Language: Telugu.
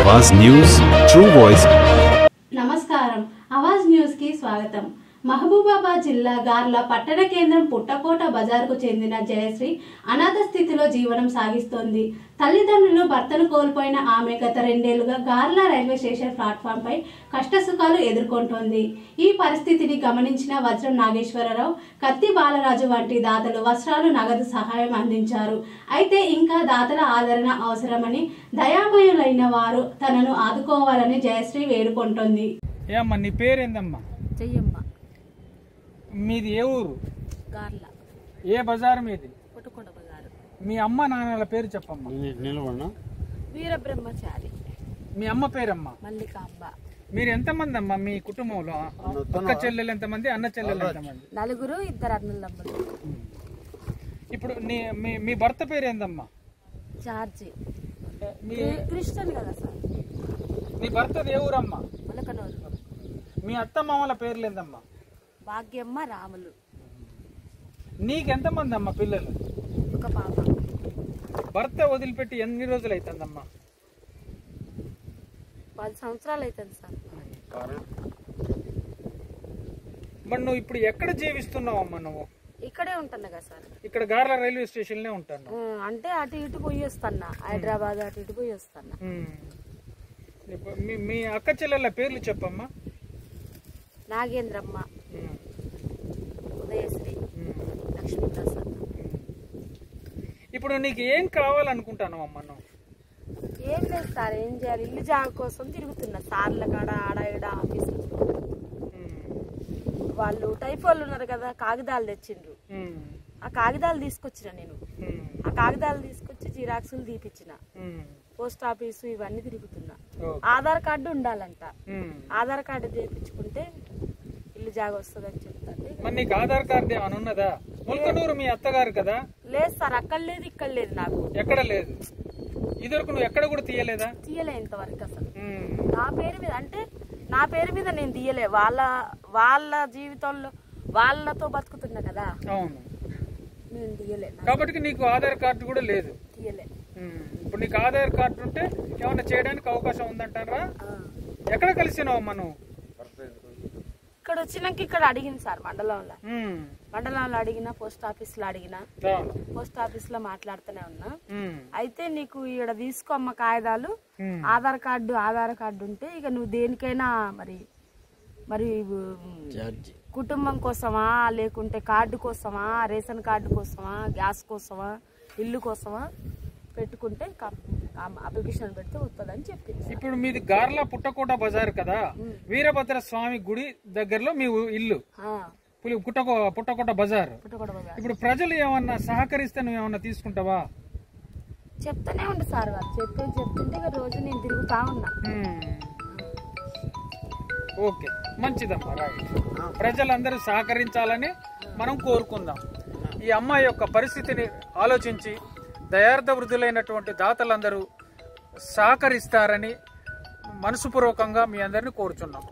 आवाज न्यूज ट्रू वॉइस। నమస్కారం ఆవాజ్ న్యూస్ కి స్వాగతం। మహబూబాబాద్ జిల్లా గార్ల పట్టణ కేంద్రం పుట్టకోట బజార్కు చెందిన జయశ్రీ అనాథ స్థితిలో జీవనం సాగిస్తోంది। తల్లిదండ్రులు భర్తను కోల్పోయిన ఆమె గత 2 ఏళ్లుగా గార్ల రైల్వే స్టేషన్ ప్లాట్ఫామ్ పై కష్టసుఖాలు ఎదుర్కొంటోంది। ఈ పరిస్థితిని గమనించిన వజ్రం నాగేశ్వరరావు, కత్తి బాలరాజు వంటి దాతలు వస్త్రాలు, నగదు సహాయం అందించారు। అయితే ఇంకా దాతల ఆదరణ అవసరమని, దయామయులైన వారు తనను ఆదుకోవాలని జయశ్రీ వేడుకుంటోంది। ఏమ్మా నీ పేరేందమ్మా? చెయ్యమ్మ। మీది ఏ ఊరు? గార్ల। ఏ బజారు మీది? పుట్టకోట బజారు। మీ అమ్మ నాన్నల పేరు చెప్పమ్మా। వీరబ్రహ్మచారి। మీ అమ్మ పేరమ్మా? మల్లికాంబ। మీరు ఎంతమంది అమ్మా మీ కుటుంబంలో? అక్క చెల్లెలు ఎంతమంది, అన్న చెల్లెలు ఎంతమంది? 4, 2 అన్నదమ్ములు। ఇప్పుడు మీ భర్త పేరు ఏందమ్మా? జార్జి। మీ క్రిస్టియన్ కదా సార్? నీ భర్తది ఏ ఊరమ్మా? మొలకనూరు। మీ అత్త మామల పేర్లు ఏందమ్మా? భాగ్యమ్మ, రాములు। నీకెంతమంది అమ్మా పిల్లలు? ఒక పాప। భర్త వదిలిపెట్టి ఎన్ని రోజులు అవుతుందమ్మా? 10 సంవత్సరాలు అవుతుంది సార్। మరి నువ్వు ఇప్పుడు ఎక్కడ జీవిస్తున్నావు అమ్మా? నువ్వు ఇక్కడే ఉంటున్నా కదా సార్। ఇక్కడ గార్ల రైల్వే స్టేషన్ లో ఉంటాను అంటే అటు ఇటు పోయి వస్తున్నా, హైదరాబాద్ అటు ఇటు పోయి వస్తున్నా। మీ అక్క చెల్లెళ్ళ పేర్లు చెప్పమ్మా? నాగేంద్రమ్మ, ఉదయశ్రీ, లక్ష్మీప్రసాద్। ఇప్పుడు నీకు ఏం కావాలనుకుంటాను అమ్మ? నువ్వు ఏం లేదు సార్, ఏం చేయాలి? ఇల్లు జాగ కోసం తిరుగుతున్నా సార్ల కాడ, ఆడ ఈడ ఆఫీస్ వాళ్ళు టైఫోళ్ళు ఉన్నారు కదా, కాగితాలు తెచ్చిండ్రు। ఆ కాగితాలు తీసుకొచ్చిన నేను, ఆ కాగితాలు తీసుకొచ్చి జిరాక్సులు తీపిచ్చిన, పోస్ట్ ఆఫీసు ఇవన్నీ తిరుగుతున్నా। ఆధార్ కార్డు ఉండాలంట, ఆధార్ కార్డు చేయించుకుంటే ఇల్లు జాగ వస్తుందని చెప్తాండి। మరి నీకు ఆధార్ కార్డు ఏమైనా ఉన్నదా? ముల్కనూరు మీ అత్తగారు కదా? లేదు సార్, అక్కడ లేదు ఇక్కడ లేదు, నాకు ఎక్కడ లేదు? ఇదివరకు నువ్వు ఎక్కడ కూడా తీయలేదా? తీయలే ఇంతవరకు అసలు। నా పేరు మీద అంటే నా పేరు మీద నేను తీయలే, వాళ్ళ జీవితంలో వాళ్ళతో బతుకుతున్నా కదా, అవును, నేను తీయలే కాబట్టి నీకు ఆధార్ కార్డు కూడా లేదు, తీయలే। ఇప్పుడు నీకు ఆధార్ కార్డు ఉంటే ఏమన్నా చేయడానికి అవకాశం ఉందంటారా? ఎక్కడ కలిసినావు అమ్మా నువ్వు? ఇక్కడ వచ్చినాక ఇక్కడ అడిగింది సార్, మండలంలో అడిగినా, పోస్ట్ ఆఫీస్ లో అడిగినా, పోస్ట్ ఆఫీస్ లో మాట్లాడుతూనే ఉన్నా। అయితే నీకు ఇక్కడ తీసుకో అమ్మ కాగితాలు, ఆధార్ కార్డు ఉంటే ఇక నువ్వు దేనికైనా మరి కుటుంబం కోసమా, లేకుంటే కార్డు కోసమా, రేషన్ కార్డు కోసమా, గ్యాస్ కోసమా, ఇల్లు కోసమా పెట్టుకుంటే అప్లికేషన్ పెడితే వస్తుందని చెప్పింది। ఇప్పుడు మీది గార్ల పుట్టకోట బజార్ కదా, వీరభద్ర స్వామి గుడి దగ్గరలో మీ ఇల్లు పుట్టకోట బజార్। ఇప్పుడు ప్రజలు ఏమన్నా సహకరిస్తే నువ్వు ఏమన్నా తీసుకుంటావా? చెప్తానే ఉండు సార్, వాళ్ళు చెప్తుంటే ఇక రోజు నేను తిరుగుతా ఉన్నా। ఓకే, మంచిదమ్మా, రైట్। ప్రజలందరూ సహకరించాలని మనం కోరుకుందాం। ఈ అమ్మాయి యొక్క పరిస్థితిని ఆలోచించి దయార్థ వృద్ధులైనటువంటి దాతలందరూ సహకరిస్తారని మనసుపూర్వకంగా మీ అందరిని కోరుచున్నాం।